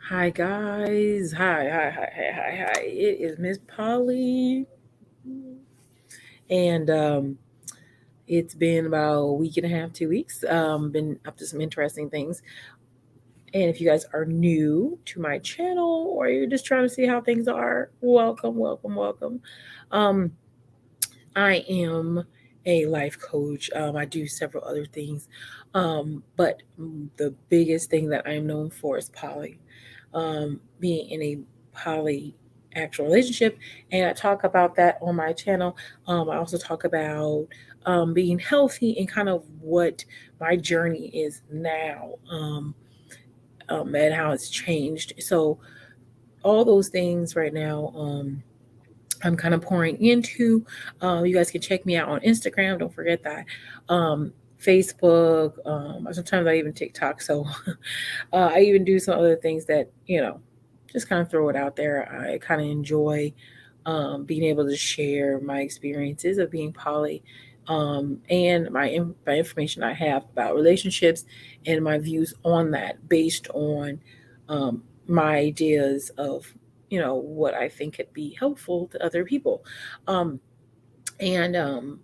Hi guys. Hi. It is Miss Polly. And it's been about a week and a half, 2 weeks. Been up to some interesting things. And if you guys are new to my channel or you're just trying to see how things are, welcome. Um, I am a life coach. I do several other things. But the biggest thing that I'm known for is poly. Being in a poly actual relationship, and I talk about that on my channel. I also talk about being healthy and kind of what my journey is now, and how it's changed. So all those things right now. I'm kind of pouring into. You guys can check me out on Instagram. Don't forget that. Facebook. Sometimes I even TikTok. So I even do some other things that just kind of throw it out there. I kind of enjoy being able to share my experiences of being poly, and my information I have about relationships and my views on that based on my ideas of what I think could be helpful to other people. Um, and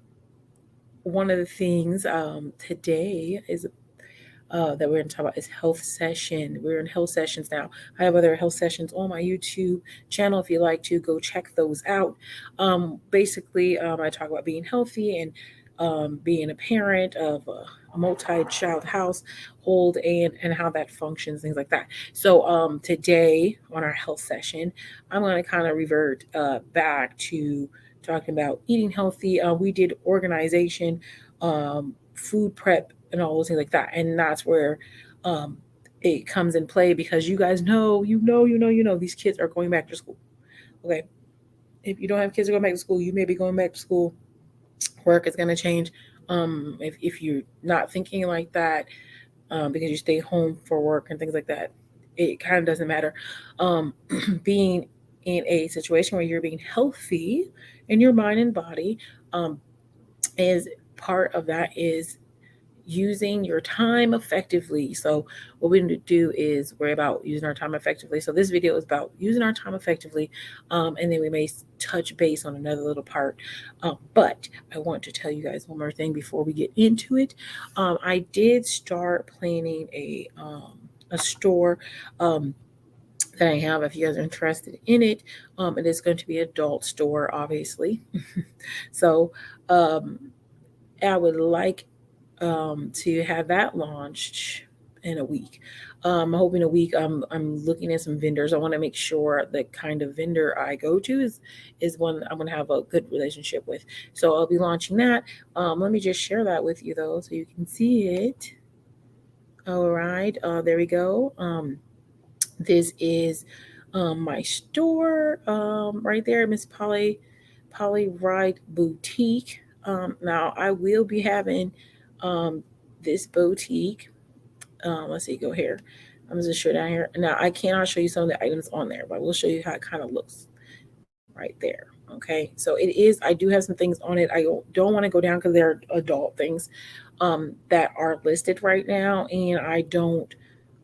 One of the things today is that we're going to talk about is health session. We're in health sessions now. I have other health sessions on my YouTube channel. If you like to go check those out. Basically, I talk about being healthy and being a parent of a multi-child household and how that functions, things like that. So today on our health session, I'm going to kind of revert back to talking about eating healthy. We did organization, food prep, and all those things like that. And that's where um, it comes in play because you guys know, these kids are going back to school. Okay. If you don't have kids going back to school, you may be going back to school. Work is going to change. If you're not thinking like that, because you stay home for work and things like that, it kind of doesn't matter. Being in a situation where you're being healthy in your mind and body, um, is part of that is using your time effectively. So what we need to do is worry about using our time effectively. So this video is about using our time effectively, and then we may touch base on another little part. But I want to tell you guys one more thing before we get into it. I did start planning a store. Um, that I have, if you guys are interested in it. It is going to be an adult store, obviously. So um, I would like to have that launched in a week. I'm hoping a week. I'm looking at some vendors. I want to make sure the kind of vendor I go to is one I'm going to have a good relationship with. So I'll be launching that. Let me just share that with you though, so you can see it. All right, there we go. This is my store right there, Miss Polly Wright Boutique. Now I will be having um, this boutique. Let's see, go here. I'm just show down here. Now I cannot show you some of the items on there, but I will show you how it kind of looks right there. Okay, so it is. I do have some things on it. I don't want to go down because they're adult things that are listed right now, and I don't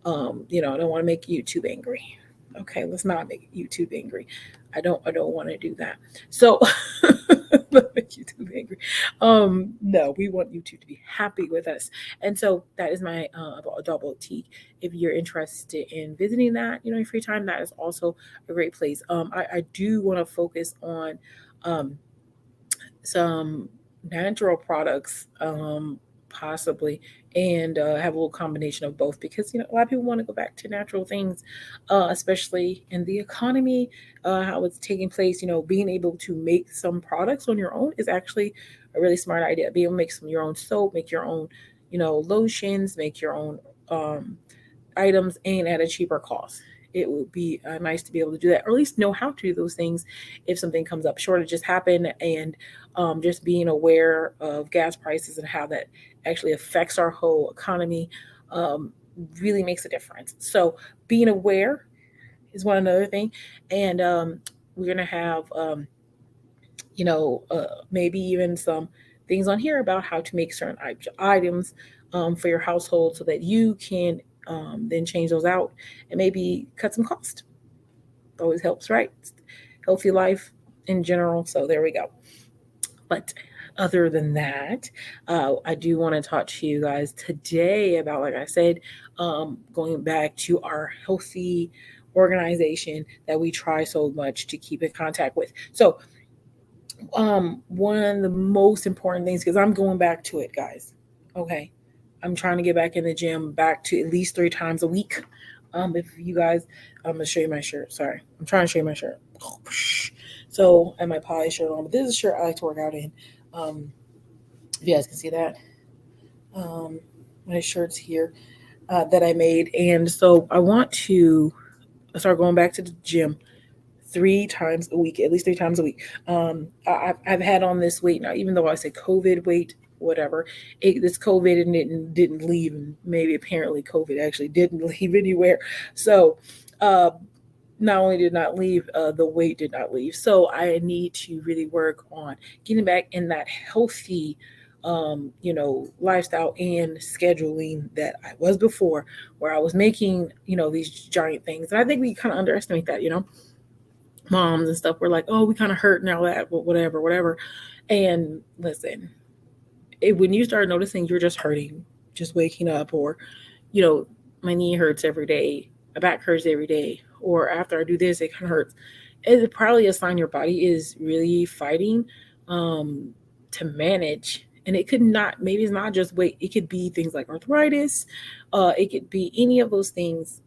I don't want to make YouTube angry. Okay, let's not make YouTube angry. I don't want to do that. So not make YouTube angry. No, we want YouTube to be happy with us. And so that is my adult boutique. If you're interested in visiting that, in free time, that is also a great place. I do want to focus on um some natural products, possibly, and have a little combination of both because a lot of people want to go back to natural things, especially in the economy, how it's taking place. Being able to make some products on your own is actually a really smart idea. Be able to make some your own soap, make your own, lotions, make your own um, items, and at a cheaper cost. It would be nice to be able to do that, or at least know how to do those things if something comes up. Shortages happen, and just being aware of gas prices and how that actually affects our whole economy um, really makes a difference. So, being aware is one another thing, and we're gonna have maybe even some things on here about how to make certain items for your household so that you can then change those out and maybe cut some cost. Always helps, right? Healthy life in general. So there we go. But other than that, I do want to talk to you guys today about, like I said, going back to our healthy organization that we try so much to keep in contact with. So, one of the most important things, because I'm going back to it, guys. Okay. I'm trying to get back in the gym back to at least 3 times a week. If you guys, I'm gonna show you my shirt. Sorry, I'm trying to show you my shirt. So, and my poly shirt on, but this is a shirt I like to work out in. Um, if you guys can see that, um, my shirts here that I made, and so I want to start going back to the gym 3 times a week, at least 3 times a week. I've had on this weight now, even though I say COVID weight, whatever. This COVID and it didn't leave, and maybe apparently COVID actually didn't leave anywhere. So, uh, not only did not leave, the weight did not leave. So I need to really work on getting back in that healthy, lifestyle and scheduling that I was before, where I was making, these giant things. And I think we kind of underestimate that, moms and stuff. We're like, oh, we kind of hurt now that, whatever, whatever. And listen, when you start noticing you're just hurting, just waking up, or, you know, my knee hurts every day, my back hurts every day, or after I do this, it kind of hurts. It's probably a sign your body is really fighting um, to manage. And it could not, maybe it's not just weight, it could be things like arthritis, it could be any of those things.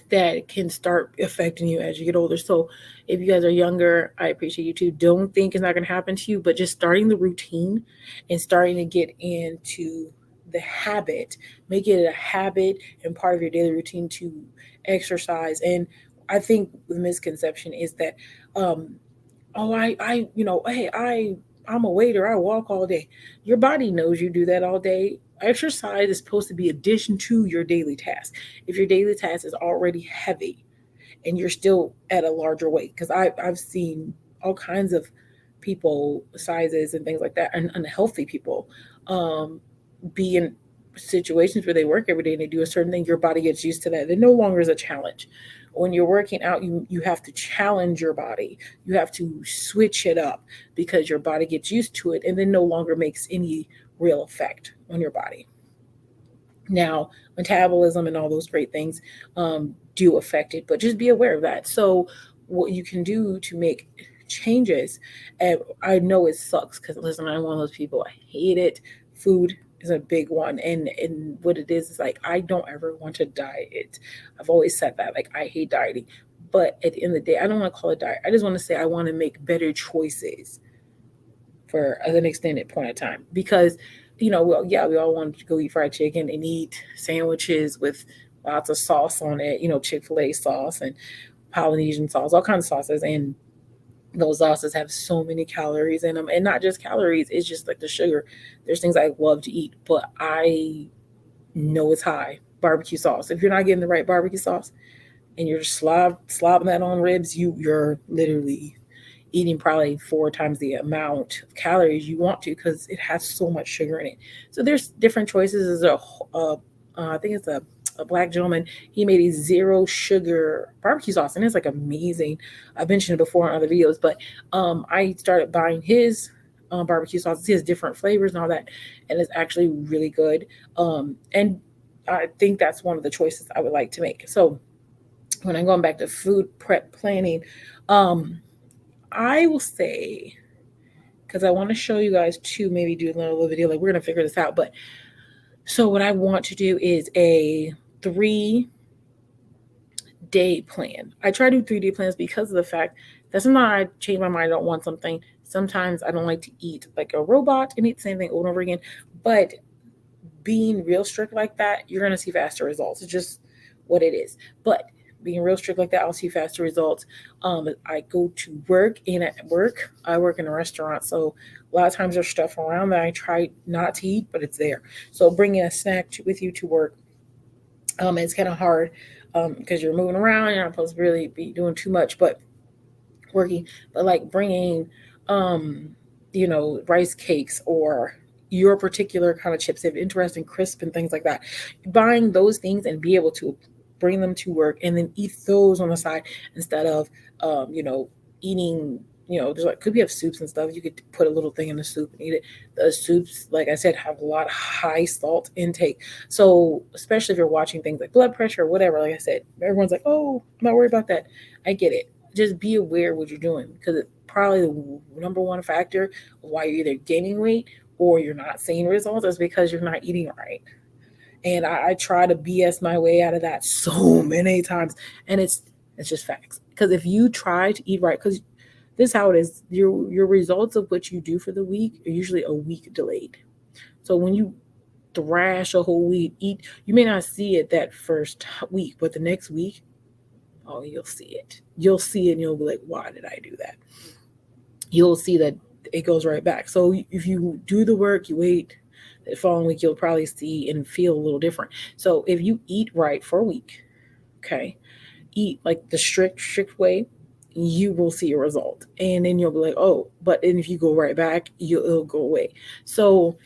That can start affecting you as you get older. So if you guys are younger, I appreciate you too. Don't think it's not going to happen to you, but just starting the routine and starting to get into the habit, make it a habit and part of your daily routine to exercise. And I think the misconception is that, um, oh, hey, I'm a waiter. I walk all day. Your body knows you do that all day. Exercise is supposed to be addition to your daily task. If your daily task is already heavy and you're still at a larger weight, because I've seen all kinds of people sizes and things like that, and unhealthy people, um, be in situations where they work every day and they do a certain thing. Your body gets used to that. It no longer is a challenge. When you're working out, you have to challenge your body. You have to switch it up because your body gets used to it and then no longer makes any real effect on your body. Now, metabolism and all those great things do affect it, but just be aware of that. So, what you can do to make changes, and I know it sucks because listen, I'm one of those people. I hate it. Food is a big one, and what it is like I don't ever want to diet. I've always said that. Like I hate dieting, but at the end of the day, I don't want to call it diet. I just want to say I want to make better choices for an extended point of time because well, yeah, we all want to go eat fried chicken and eat sandwiches with lots of sauce on it, Chick-fil-A sauce and Polynesian sauce, all kinds of sauces, and those sauces have so many calories in them, and not just calories, it's just like the sugar. There's things I love to eat, but I know it's high. Barbecue sauce, if you're not getting the right barbecue sauce and you're just slobbing that on ribs, you're literally eating probably 4 times the amount of calories you want to because it has so much sugar in it. So there's different choices. There's I think it's a black gentleman. He made a zero sugar barbecue sauce, and it's like amazing. I've mentioned it before in other videos, but I started buying his barbecue sauce. He has different flavors and all that, and it's actually really good. And I think that's one of the choices I would like to make. So when I'm going back to food prep planning, um, I will say, because I want to show you guys too, maybe do a little video, like we're going to figure this out. But so what I want to do is a 3-day plan. I try to do 3-day plans because of the fact that sometimes I change my mind, I don't want something. Sometimes I don't like to eat like a robot and eat the same thing over and over again. But being real strict like that, you're going to see faster results. It's just what it is. But being real strict like that, I'll see faster results. I go to work, and at work, I work in a restaurant. So a lot of times there's stuff around that I try not to eat, but it's there. So bringing a snack with you to work, it's kind of hard because you're moving around. You're not supposed to really be doing too much, but working. But like bringing, rice cakes or your particular kind of chips. They have interesting crisp and things like that. Buying those things and be able to bring them to work and then eat those on the side instead of, eating. There's like could be have soups and stuff. You could put a little thing in the soup and eat it. The soups, like I said, have a lot of high salt intake. So especially if you're watching things like blood pressure or whatever, like I said, everyone's like, "Oh, I'm not worried about that." I get it. Just be aware of what you're doing because it's probably the number one factor of why you're either gaining weight or you're not seeing results is because you're not eating right. And I try to BS my way out of that so many times, and it's just facts. Because if you try to eat right, because this is how it is, your results of what you do for the week are usually a week delayed. So when you thrash a whole week, eat, you may not see it that first week, but the next week, oh, you'll see it. You'll see it, and you'll be like, "Why did I do that?" You'll see that it goes right back. So if you do the work, you wait, the following week you'll probably see and feel a little different. So if you eat right for a week, okay, eat like the strict way, you will see a result. And then you'll be like, "Oh," but then if you go right back, it'll go away. So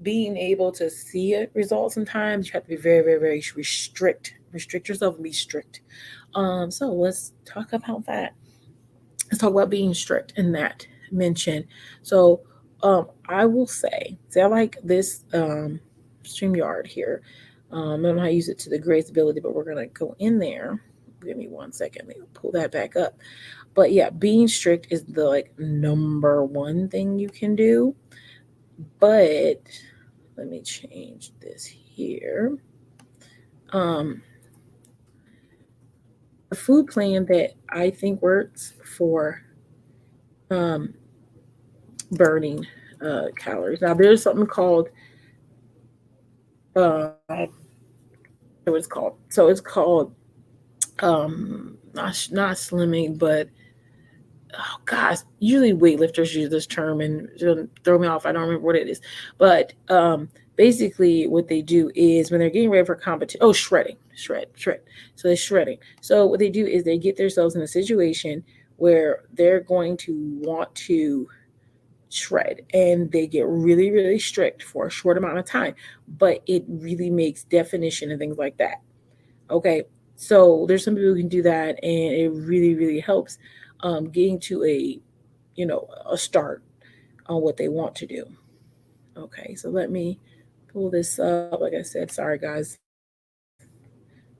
being able to see a result, sometimes you have to be very, very, very restrict yourself and be strict. So let's talk about that. Let's talk about being strict in that mention. So I will say I like this StreamYard here. I don't know how to use it to the greatest ability, but we're gonna go in there. Give me 1 second. Let me pull that back up. But yeah, being strict is the like number one thing you can do. But let me change this here. Um, a food plan that I think works for um, burning calories. Now there's something called what it's called. So it's called not slimming, but oh gosh, usually weightlifters use this term and it'll throw me off. I don't remember what it is, but basically what they do is when they're getting ready for competition. Oh, shred. So they're shredding. So what they do is they get themselves in a situation where they're going to want to shred and they get really really strict for a short amount of time, but it really makes definition and things like that. Okay, so there's some people who can do that and it really really helps getting to a start on what they want to do. Okay, so let me pull this up. Like I said, sorry guys,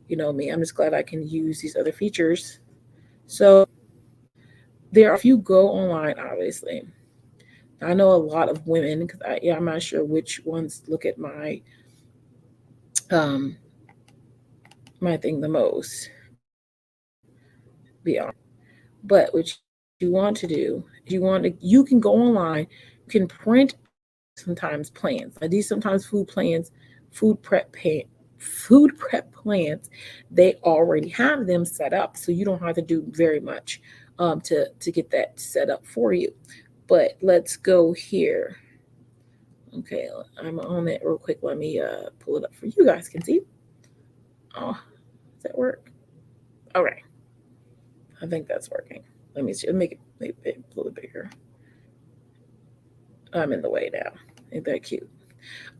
you know me, I'm just glad I can use these other features. So there are, if you go online, obviously I know a lot of women because I'm not sure which ones look at um my thing the most, be honest. But what you want to do is you can go online, you can print sometimes plans. Now these sometimes food prep pan, food prep plans, they already have them set up, so you don't have to do very much to get that set up for you. But let's go here. Okay, I'm on it real quick. Let me pull it up for you guys can see. Oh, does that work? Okay, I think that's working. Let me see. Make it a little bigger. I'm in the way now. Ain't that cute?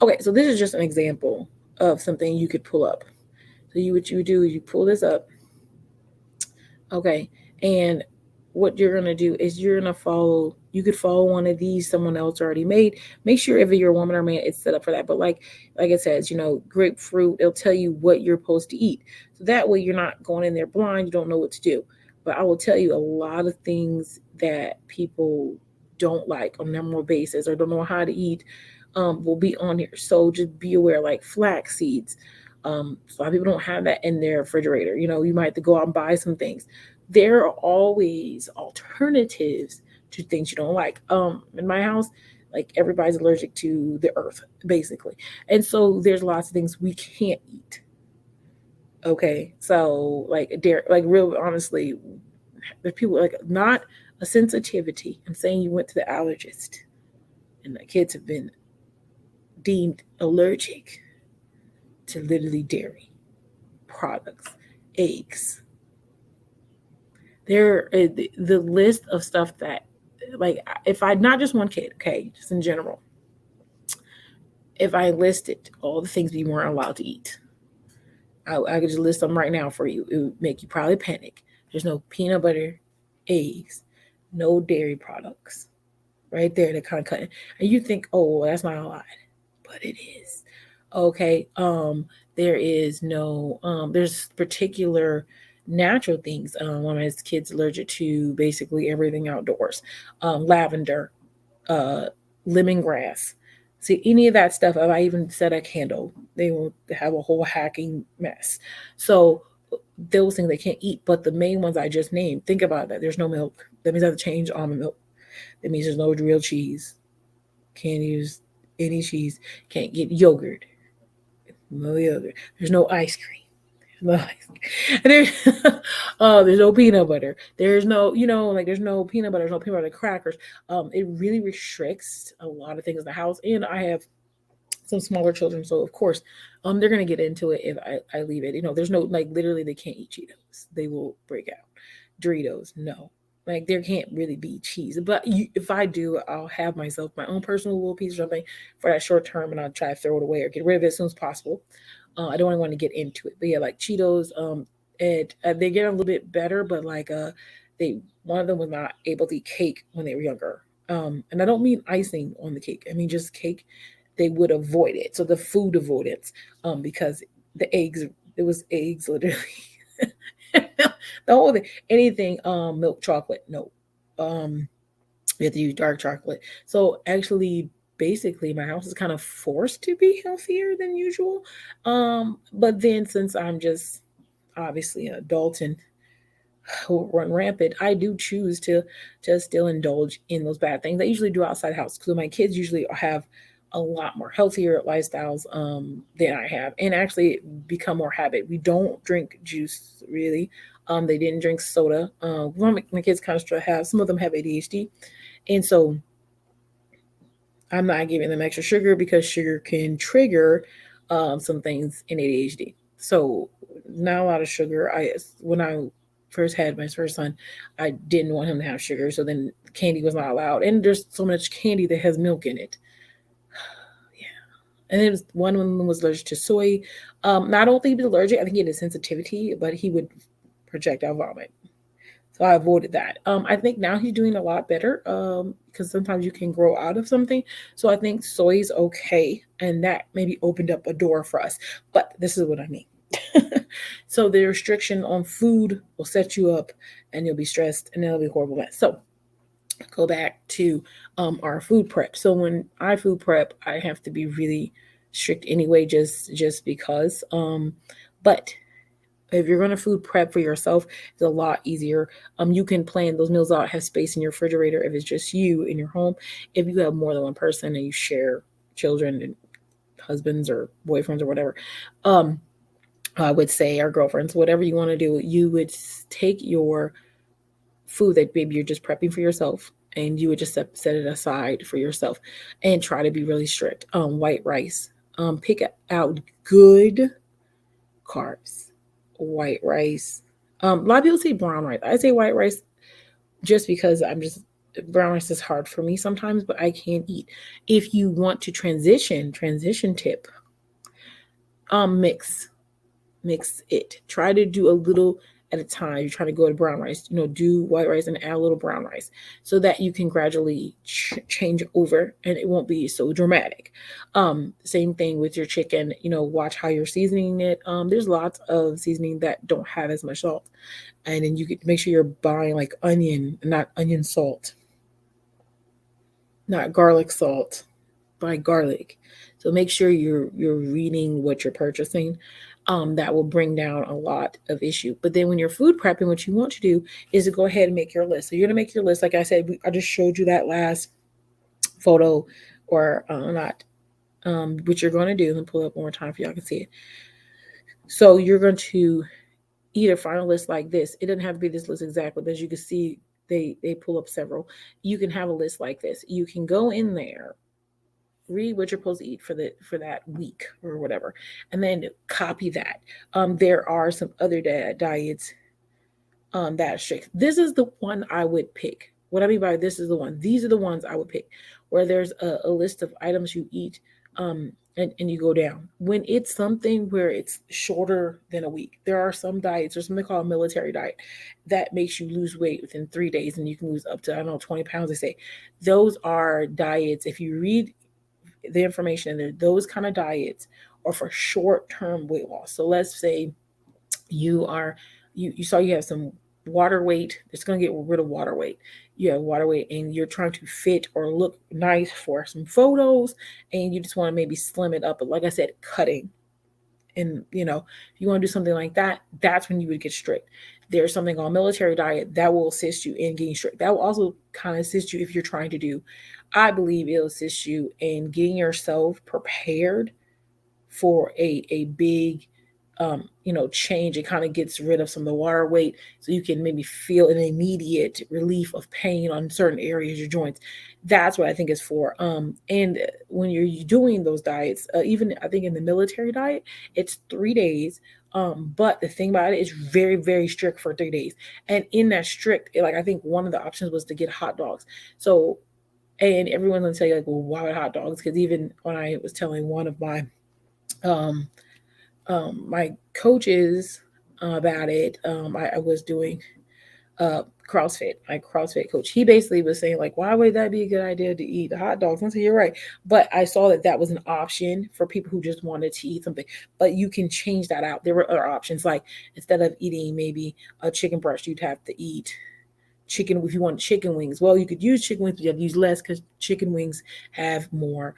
Okay, so this is just an example of something you could pull up. So what you do is you pull this up, okay, and what you're gonna do is you're gonna follow. You could follow one of these someone else already made. Make sure if you're a woman or man, it's set up for that. But like it says, grapefruit. It'll tell you what you're supposed to eat. So that way you're not going in there blind. You don't know what to do. But I will tell you a lot of things that people don't like on a normal basis or don't know how to eat will be on here. So just be aware, like flax seeds. A lot of people don't have that in their refrigerator. You might have to go out and buy some things. There are always alternatives to things you don't like. In my house, like everybody's allergic to the earth, basically. And so there's lots of things we can't eat. Okay. So like dairy, like real honestly, there's people like not a sensitivity. I'm saying you went to the allergist and the kids have been deemed allergic to literally dairy products, eggs. The list of stuff that, like, if I not just one kid, okay, just in general, if I listed all the things we weren't allowed to eat, I could just list them right now for you. It would make you probably panic. There's no peanut butter, eggs, no dairy products. Right there, the kind of cut. And you think, oh, well, that's not a lot, but it is. Okay. There is no there's particular natural things. One of his kids allergic to basically everything outdoors. Lavender, uh, lemongrass. See, any of that stuff, if I even set a candle, they will have a whole hacking mess. So those things they can't eat. But the main ones I just named, think about that. There's no milk. That means I have to change almond milk. That means there's no real cheese. Can't use any cheese. Can't get yogurt. No yogurt. There's no ice cream. No ice cream. There's, there's no peanut butter. There's no, like there's no peanut butter. There's no peanut butter crackers. It really restricts a lot of things in the house. And I have some smaller children, so of course, they're gonna get into it if I leave it. There's no like literally they can't eat Cheetos. They will break out. Doritos, no. Like there can't really be cheese. But if I do, I'll have myself my own personal little piece or something for that short term, and I'll try to throw it away or get rid of it as soon as possible. I don't want to get into it, but yeah, like Cheetos, and they get a little bit better, but like they one of them was not able to eat cake when they were younger. And I don't mean icing on the cake. I mean just cake. They would avoid it. So the food avoidance, because the eggs, it was eggs literally. The whole thing, anything, milk chocolate, no. Um, we have to use dark chocolate. So actually, basically, my house is kind of forced to be healthier than usual. But then since I'm just obviously an adult and run rampant, I do choose to just still indulge in those bad things. I usually do outside house because my kids usually have a lot more healthier lifestyles than I have, and actually become more habit. We don't drink juice really. They didn't drink soda. My kids kind of have some of them have ADHD, and so I'm not giving them extra sugar because sugar can trigger some things in ADHD. So not a lot of sugar. When I first had my first son, I didn't want him to have sugar, so then candy was not allowed. And there's so much candy that has milk in it. And it was one of them was allergic to soy. I don't think he was allergic. I think he had a sensitivity, but he would projectile vomit. So I avoided that. I think now he's doing a lot better because sometimes you can grow out of something. So I think soy is okay. And that maybe opened up a door for us. But this is what I mean. So the restriction on food will set you up and you'll be stressed and it'll be horrible mess. So go back to our food prep. So when I food prep, I have to be really strict anyway, just because. But if you're going to food prep for yourself, it's a lot easier. You can plan those meals out, have space in your refrigerator if it's just you in your home. If you have more than one person and you share children and husbands or boyfriends or whatever, I would say, or girlfriends, whatever you want to do, you would take your food that maybe you're just prepping for yourself and you would just set it aside for yourself and try to be really strict. White rice, pick out good carbs. White rice. A lot of people say brown rice. I say white rice just because brown rice is hard for me sometimes, but I can eat. If you want to transition tip, mix it. Try to do a little at a time. You're trying to go to brown rice, do white rice and add a little brown rice so that you can gradually change over and it won't be so dramatic. Same thing with your chicken, watch how you're seasoning it. There's lots of seasoning that don't have as much salt. And then you can make sure you're buying like onion, not onion salt, not garlic salt, buy garlic. So make sure you're reading what you're purchasing. That will bring down a lot of issue. But then when you're food prepping, what you want to do is to go ahead and make your list. So you're going to make your list. Like I said, I just showed you that last photo or not, which you're going to do. Let me pull up one more time for y'all can see it. So you're going to either find a list like this. It doesn't have to be this list exactly, but as you can see, they pull up several. You can have a list like this. You can go in there, read what you're supposed to eat for that week or whatever, and then copy that. There are some other diets that are strict. This is the one I would pick. What I mean by this is the one. These are the ones I would pick, where there's a list of items you eat and you go down. When it's something where it's shorter than a week, there are some diets, there's something called a military diet that makes you lose weight within 3 days and you can lose up to, I don't know, 20 pounds, they say. Those are diets, if you read the information in there, those kind of diets are for short-term weight loss. So let's say you are you saw you have some water weight. It's going to get rid of water weight. You have water weight and you're trying to fit or look nice for some photos, and you just want to maybe slim it up, but like I said, cutting. And if you want to do something like that, that's when you would get strict. There's something called military diet that will assist you in getting strict. That will also kind of assist you if you're trying to do, I believe it'll assist you in getting yourself prepared for a big change. It kind of gets rid of some of the water weight, so you can maybe feel an immediate relief of pain on certain areas, your joints. That's what I think it's for. And when you're doing those diets, even I think in the military diet, it's 3 days. But the thing about it is very, very strict for 3 days. And in that strict, like I think one of the options was to get hot dogs. So, and everyone's gonna tell you like, well, why would hot dogs? Because even when I was telling one of um, my coaches about it. I was doing CrossFit, my CrossFit coach. He basically was saying like, why would that be a good idea to eat hot dogs? And I said, you're right. But I saw that that was an option for people who just wanted to eat something. But you can change that out. There were other options, like instead of eating maybe a chicken breast, you'd have to eat chicken. If you want chicken wings, well, you could use chicken wings, but you have to use less because chicken wings have more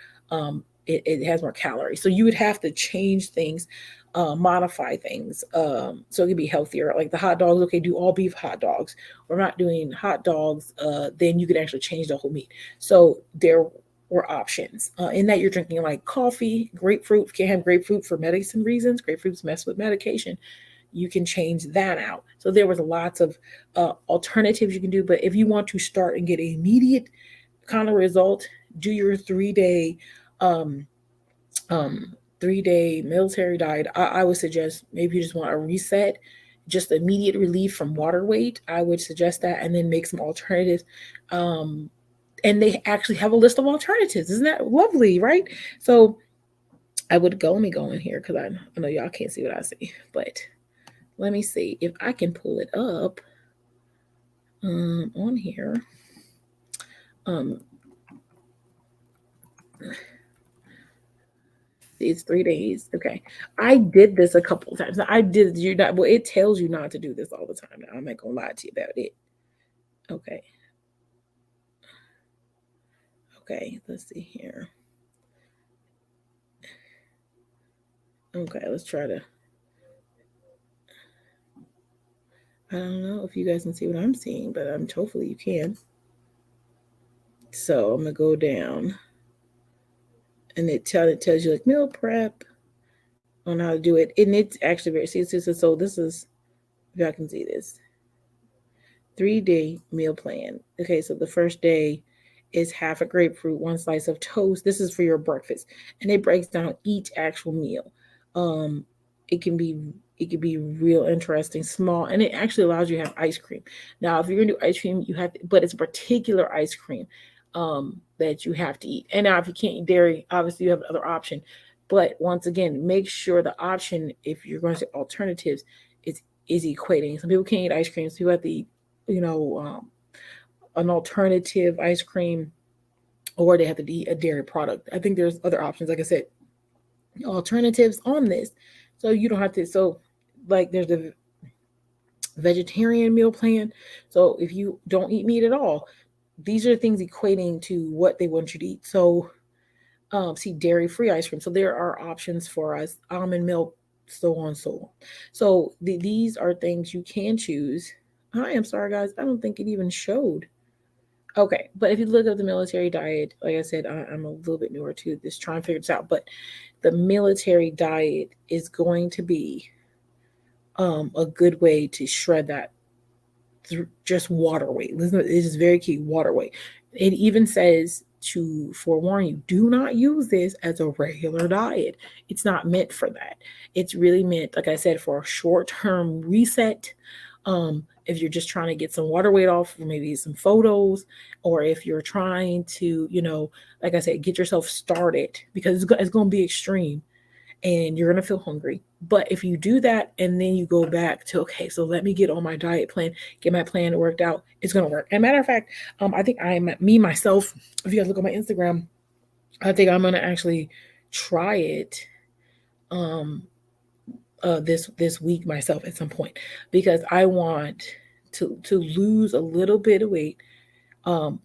it has more calories. So you would have to change things, modify things, so it could be healthier. Like the hot dogs, okay, do all beef hot dogs. We're not doing hot dogs. Then you could actually change the whole meat. So there were options. In that you're drinking like coffee, grapefruit. You can't have grapefruit for medicine reasons. Grapefruits mess with medication. You can change that out. So there was lots of alternatives you can do. But if you want to start and get an immediate kind of result, do your 3 day um, 3 day military diet. I would suggest maybe you just want a reset, just immediate relief from water weight. I would suggest that, and then make some alternatives. Um, and they actually have a list of alternatives. Isn't that lovely, right? So I would go. Let me go in here because I know y'all can't see what I see, but let me see if I can pull it up on here. Um, It's 3 days. Okay. I did this a couple of times. I did you not well, it tells you not to do this all the time. Now I'm not gonna lie to you about it. Okay. Okay, let's see here. Okay, let's try to I don't know if you guys can see what I'm seeing, but hopefully you can. So I'm gonna go down and it tells you like meal prep on how to do it. And it's actually very so this is if y'all can see this. 3 day meal plan. Okay, so the first day is half a grapefruit, one slice of toast. This is for your breakfast, and it breaks down each actual meal. Um, it can be real interesting, small, and it actually allows you to have ice cream. Now, if you're gonna do ice cream, you have to, but it's a particular ice cream that you have to eat. And now, if you can't eat dairy, obviously you have another option. But once again, make sure the option, if you're going to say alternatives, is equating. Some people can't eat ice cream. So you have to eat an alternative ice cream, or they have to eat a dairy product. I think there's other options, like I said, alternatives on this. So you don't have to, so like there's a vegetarian meal plan. So if you don't eat meat at all, these are things equating to what they want you to eat. So see dairy-free ice cream. So there are options for us, almond milk, so on, so on. So these are things you can choose. I am sorry, guys. I don't think it even showed. Okay, but if you look up the military diet, like I said, I'm a little bit newer to this, trying to figure this out. But the military diet is going to be a good way to shred that through just water weight. Listen, it is very key, water weight. It even says to forewarn you, do not use this as a regular diet. It's not meant for that. It's really meant, like I said, for a short-term reset, If you're just trying to get some water weight off, or maybe some photos, or if you're trying to, like I said, get yourself started, because it's going to be extreme and you're going to feel hungry. But if you do that and then you go back to, okay, so let me get on my diet plan, get my plan worked out, it's going to work. And matter of fact, I think me myself, if you guys look on my Instagram, I think I'm going to actually try it um, this week myself at some point, because I want to lose a little bit of weight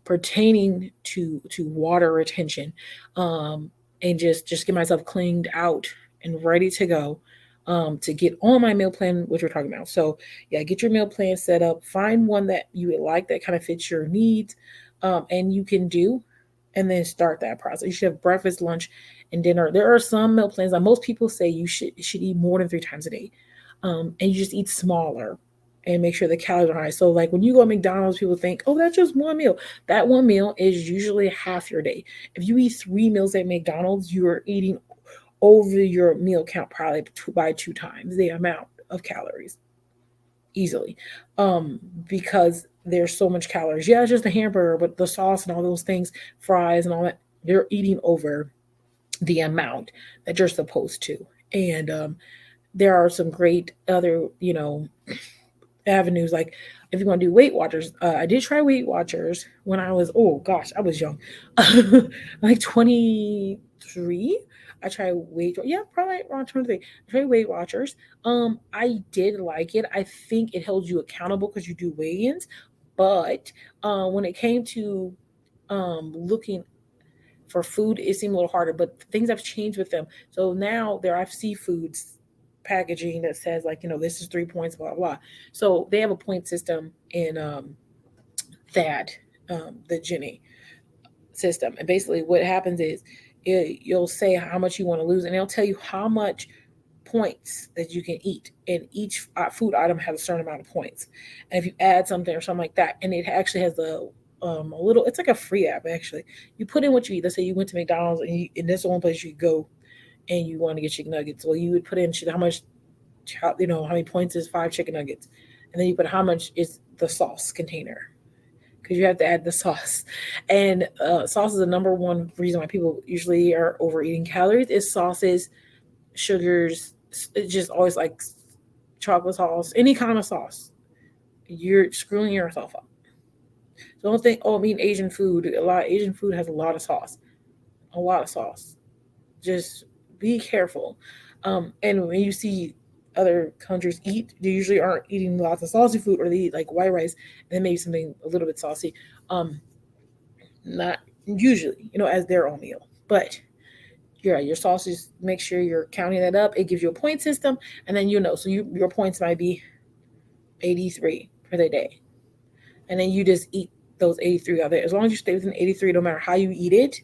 pertaining to water retention, and just get myself cleaned out and ready to go, to get on my meal plan, which we're talking about. So yeah, get your meal plan set up, find one that you would like that kind of fits your needs, and you can do, and then start that process. You should have breakfast, lunch, and dinner. There are some meal plans that most people say you should eat more than 3 times a day, and you just eat smaller and make sure the calories are high. So like when you go to McDonald's, people think, oh, that's just one meal. That one meal is usually half your day. If you eat 3 meals at McDonald's, you are eating over your meal count probably by 2 times the amount of calories easily, because there's so much calories. Yeah, it's just a hamburger, but the sauce and all those things, fries and all that, they're eating over the amount that you're supposed to. And there are some great other, avenues. Like if you want to do Weight Watchers, I did try Weight Watchers when I was, oh gosh, I was young, like 23. I tried yeah, probably around 23. I tried Weight Watchers. I did like it. I think it held you accountable because you do weigh-ins, but when it came to looking for food, it seemed a little harder. But things have changed with them. So now there I have seafoods packaging that says, like, this is 3 points, blah blah. So they have a point system in that the Jenny system. And basically what happens is, you'll say how much you want to lose, and it'll tell you how much points that you can eat, and each food item has a certain amount of points. And if you add something or something like that, and it actually has a little, it's like a free app actually. You put in what you eat. Let's say you went to McDonald's, and this is one place you go and you want to get chicken nuggets. Well, you would put in how much, how many points is 5 chicken nuggets, and then you put how much is the sauce container, because you have to add the sauce. And sauce is the number one reason why people usually are overeating calories, is sauces, sugars. It's just always like chocolate sauce, any kind of sauce. You're screwing yourself up. So don't think, oh, I'm eating Asian food. A lot of Asian food has a lot of sauce. A lot of sauce. Just be careful. And when you see other countries eat, they usually aren't eating lots of saucy food, or they eat like white rice and then maybe something a little bit saucy. Not usually, as their own meal. But yeah, your sauces, make sure you're counting that up. It gives you a point system, and then so your points might be 83 for the day, and then you just eat those 83 out there. As long as you stay within 83, no matter how you eat it,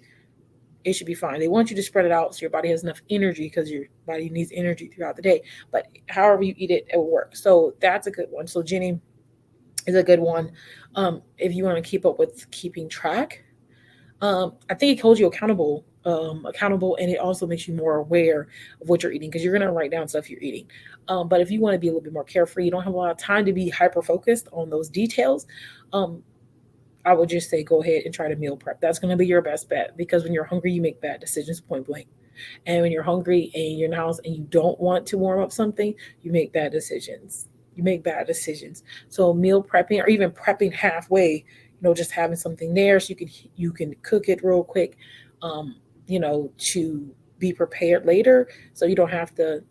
it should be fine. They want you to spread it out so your body has enough energy, because your body needs energy throughout the day. But however you eat it, it will work. So that's a good one. So Jenny is a good one. If you want to keep up with keeping track, I think it holds you accountable, and it also makes you more aware of what you're eating, because you're going to write down stuff you're eating. But if you want to be a little bit more carefree, you don't have a lot of time to be hyper focused on those details, I would just say go ahead and try to meal prep. That's going to be your best bet, because when you're hungry, you make bad decisions, point blank. And when you're hungry and you're in the house and you don't want to warm up something, you make bad decisions. So meal prepping, or even prepping halfway, just having something there so you can cook it real quick, to be prepared later, so you don't have to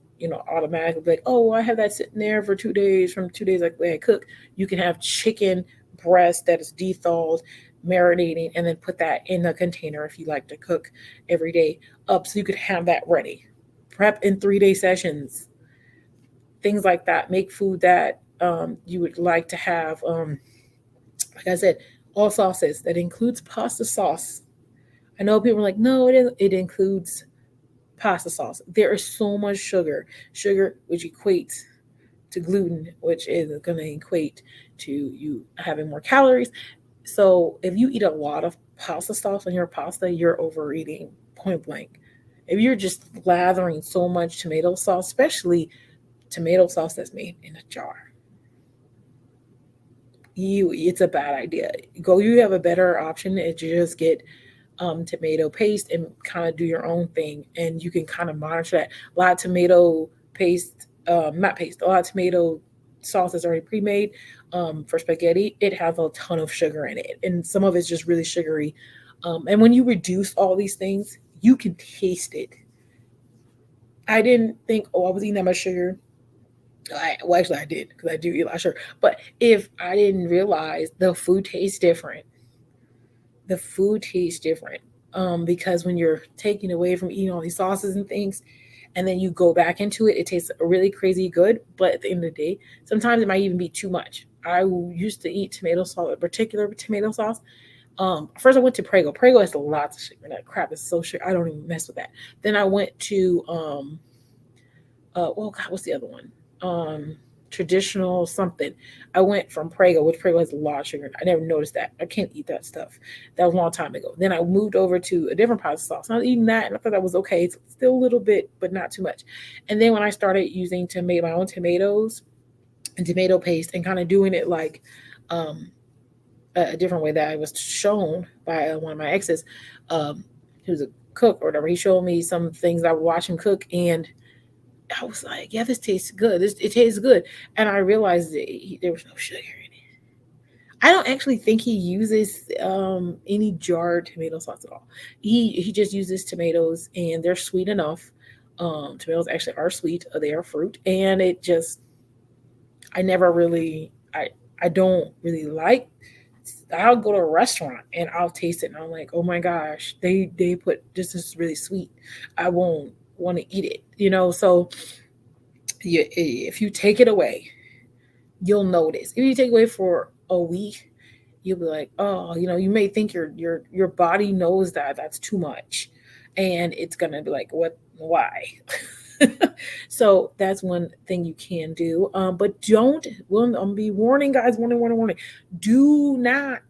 automatically be like, oh, well, I have that sitting there for 2 days, from 2 days, like when I cook. You can have chicken breast that is thawed, marinating, and then put that in a container if you like to cook every day up, so you could have that ready. Prep in 3-day sessions, things like that. Make food that you would like to have. Like I said, all sauces. That includes pasta sauce. I know people are like, no, it includes pasta sauce. There is so much sugar, which equates to gluten, which is going to equate to you having more calories. So if you eat a lot of pasta sauce on your pasta, you're overeating, point blank. If you're just lathering so much tomato sauce, especially tomato sauce that's made in a jar, it's a bad idea. You have a better option is to just get tomato paste and kind of do your own thing, and you can kind of monitor that. A lot of tomato paste, not paste, a lot of tomato sauce is already pre-made. For spaghetti, it has a ton of sugar in it, and some of it's just really sugary. And when you reduce all these things, you can taste it. I didn't think, oh, I was eating that much sugar. Well, actually, I did because I do eat a lot of sugar. But if I didn't realize the food tastes different, the food tastes different. Because when you're taking away from eating all these sauces and things, and then you go back into it, it tastes really crazy good. But at the end of the day, sometimes it might even be too much. I used to eat tomato sauce, a particular tomato sauce. First I went to Prego. Prego has lots of sugar. That crap is so sugar. I don't even mess with that. Then I went to oh God, what's the other one? Um, Traditional something. I went from Prego, which Prego has a lot of sugar. I never noticed that. I can't eat that stuff. That was a long time ago. Then I moved over to a different pasta sauce. I was eating that, and I thought that was okay. It's still a little bit, but not too much. And then when I started using to make my own tomatoes and tomato paste, and kind of doing it like um, a different way that I was shown by one of my exes, um, who's a cook or whatever. He showed me some things I would watch him cook, and I was like, yeah, this tastes good. It tastes good. And I realized that there was no sugar in it. I don't actually think he uses any jarred tomato sauce at all. He just uses tomatoes, and they're sweet enough. Tomatoes actually are sweet. They are fruit, and it just I never really I don't really like. I'll go to a restaurant and I'll taste it, and I'm like, oh my gosh, they put this is really sweet. I won't want to eat it, So if you take it away, you'll notice. If you take it away for a week, you'll be like, oh, you may think your body knows that that's too much, and it's gonna be like, what? Why? So that's one thing you can do. But don't. Well, I'm be warning, guys. Warning, warning, warning. Do not.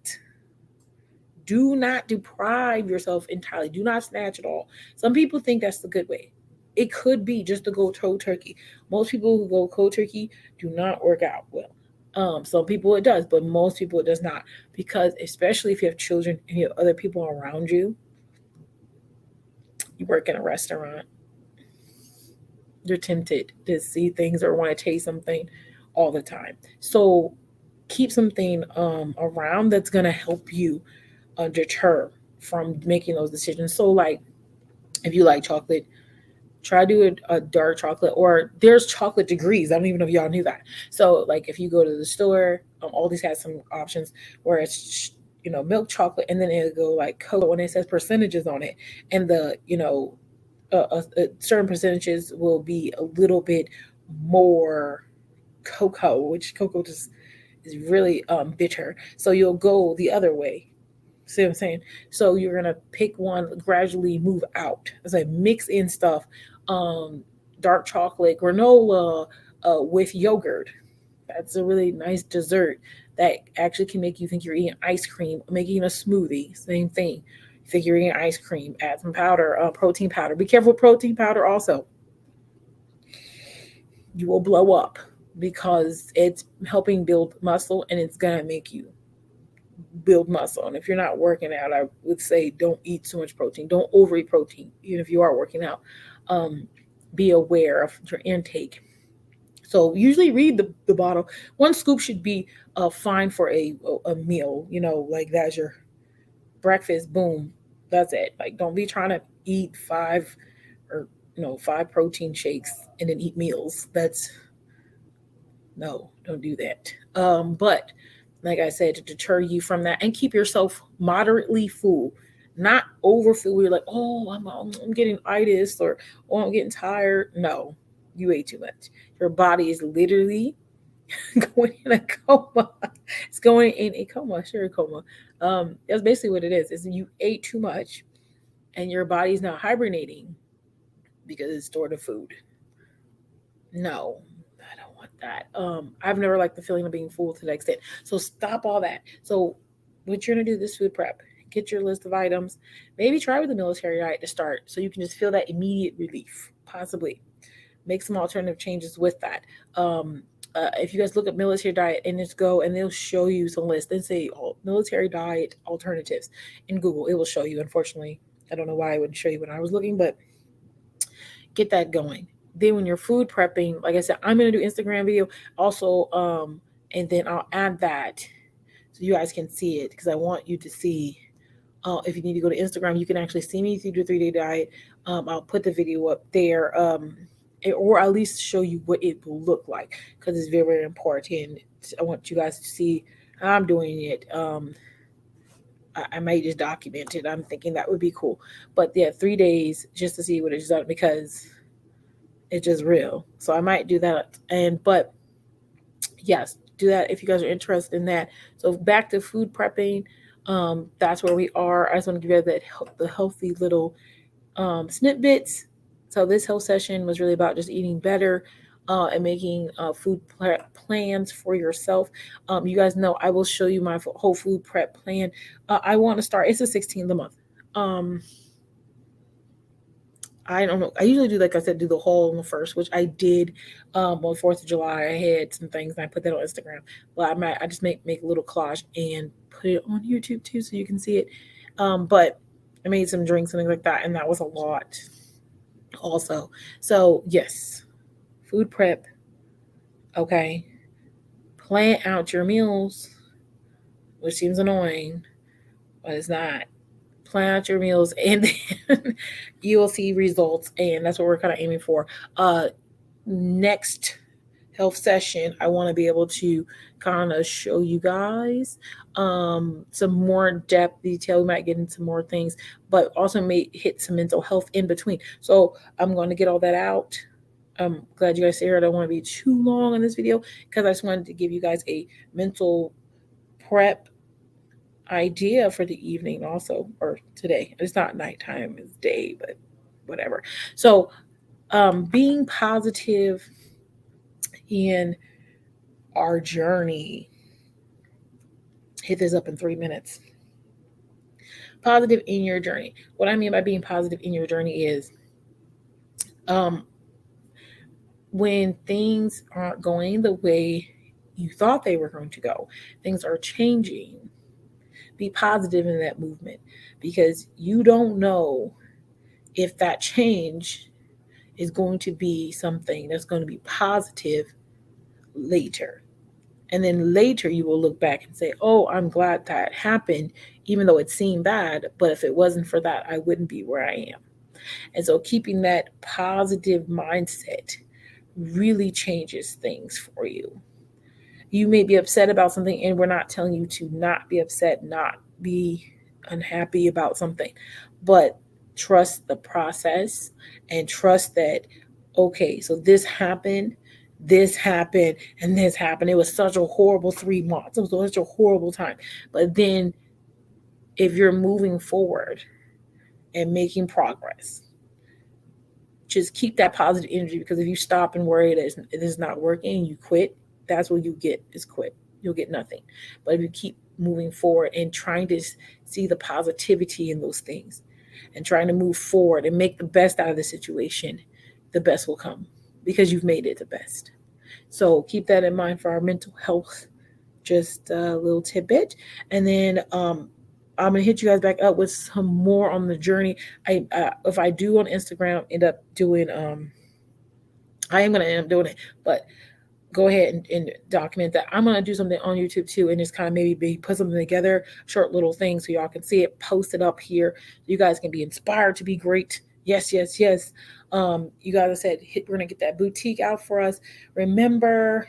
Do not deprive yourself entirely. Do not snatch it all. Some people think that's the good way. It could be just to go cold turkey. Most people who go cold turkey do not work out well. Some people it does, but most people it does not. Because especially if you have children and you have other people around you, you work in a restaurant, you're tempted to see things or want to taste something all the time. So keep something around that's gonna help you deter from making those decisions. So like if you like chocolate, try to do a dark chocolate, or there's chocolate degrees. I don't even know if y'all knew that. So like if you go to the store, all these has some options where it's milk chocolate, and then it'll go like cocoa, and it says percentages on it, and the certain percentages will be a little bit more cocoa, which cocoa just is really bitter. So you'll go the other way. See what I'm saying? So you're gonna pick one, gradually move out. It's like mix in stuff, um, dark chocolate, granola, with yogurt. That's a really nice dessert that actually can make you think you're eating ice cream. Making a smoothie, same thing. You think you're eating ice cream? Add some powder, protein powder. Be careful with protein powder. Also, you will blow up because it's helping build muscle, and it's gonna make you build muscle. And if you're not working out, I would say don't eat so much protein. Don't overeat protein, even if you are working out. Um, be aware of your intake. So usually read the bottle. One scoop should be fine for a meal. Like that's your breakfast. Boom, that's it. Like don't be trying to eat five or five protein shakes and then eat meals. That's no, don't do that. But like I said, to deter you from that and keep yourself moderately full, not overfull. You're like, oh, I'm getting itis, or oh, I'm getting tired. No, you ate too much. Your body is literally going in a coma. It's going in a coma, sure, a coma. That's basically what it is. Is you ate too much, and your body's now hibernating because it's stored of food. No, I don't want that. I've never liked the feeling of being full to that extent. So stop all that. So what you're gonna do this food prep, get your list of items, maybe try with the military diet to start so you can just feel that immediate relief, possibly. Make some alternative changes with that. if you guys look up military diet and just go and they'll show you some list, then say military diet alternatives in Google, it will show you. Unfortunately, I don't know why I wouldn't show you when I was looking, but get that going. Then when you're food prepping, like I said, I'm gonna do Instagram video also, and then I'll add that so you guys can see it because I want you to see. If you need to go to Instagram, you can actually see me through the 3-day diet. I'll put the video up there, or at least show you what it will look like because it's very, very important. I want you guys to see how I'm doing it. I might just document it. I'm thinking that would be cool. But yeah, 3 days just to see what it's done because it's just real. So I might do that. But yes, do that if you guys are interested in that. So back to food prepping. That's where we are. I just want to give you the healthy little snippets. So this whole session was really about just eating better and making food plans for yourself. You guys know I will show you my whole food prep plan. I want to start. It's the 16th of the month. I don't know. I usually do, like I said, do the haul on the first, which I did on 4th of July. I had some things and I put that on Instagram. But I just make a little collage and put it on YouTube too so you can see it. But I made some drinks and things like that, and that was a lot also. So yes, food prep. Okay. Plan out your meals, which seems annoying, but it's not. Plan out your meals and then you will see results, and that's what we're kind of aiming for. Next health session, I want to be able to kind of show you guys some more depth detail. We might get into more things, but also may hit some mental health in between. So I'm going to get all that out. I'm glad you guys are here. I don't want to be too long on this video because I just wanted to give you guys a mental prep idea for the evening also, or today. It's not nighttime, it's day, but whatever. So being positive in our journey. Hit this up in 3 minutes. Positive in your journey. What I mean by being positive in your journey is when things aren't going the way you thought they were going to go, things are changing. Be positive in that movement because you don't know if that change is going to be something that's going to be positive later. And then later you will look back and say, oh, I'm glad that happened, even though it seemed bad. But if it wasn't for that, I wouldn't be where I am. And so keeping that positive mindset really changes things for you. You may be upset about something, and we're not telling you to not be upset, not be unhappy about something, but trust the process and trust that, okay, so this happened, and this happened. It was such a horrible 3 months. It was such a horrible time. But then if you're moving forward and making progress, just keep that positive energy, because if you stop and worry that it is not working, you quit, that's what you get, is quit. You'll get nothing. But if you keep moving forward and trying to see the positivity in those things and trying to move forward and make the best out of the situation, the best will come because you've made it the best. So keep that in mind for our mental health, just a little tidbit. And then I'm gonna hit you guys back up with some more on the journey. If I do on Instagram end up doing I am gonna end up doing it, but go ahead and document that. I'm gonna do something on YouTube too, and just kind of maybe put something together, short little things, so y'all can see it, post it up here. You guys can be inspired to be great. Yes, yes, yes. You guys said we're gonna get that boutique out for us. Remember,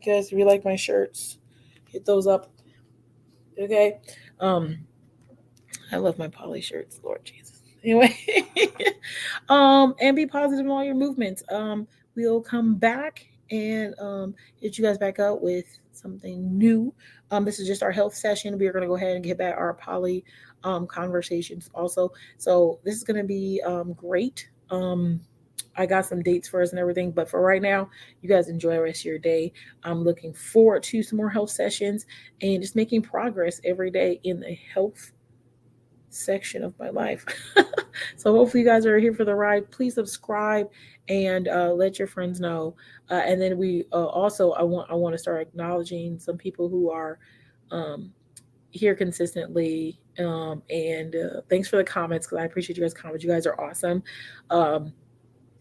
guys, if you like my shirts, hit those up. Okay. I love my poly shirts, Lord Jesus. Anyway, and be positive in all your movements. We'll come back and hit you guys back up with something new. This is just our health session. We are going to go ahead and get back our poly conversations also. So this is going to be great. I got some dates for us and everything, but for right now, you guys enjoy the rest of your day. I'm looking forward to some more health sessions and just making progress every day in the health section of my life. So hopefully you guys are here for the ride. Please subscribe and let your friends know. And then we also I want to start acknowledging some people who are um, here consistently. And thanks for the comments because I appreciate you guys' comments. You guys are awesome. Um,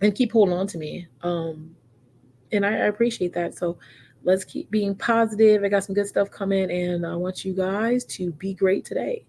and keep holding on to me. And I appreciate that. So let's keep being positive. I got some good stuff coming, and I want you guys to be great today.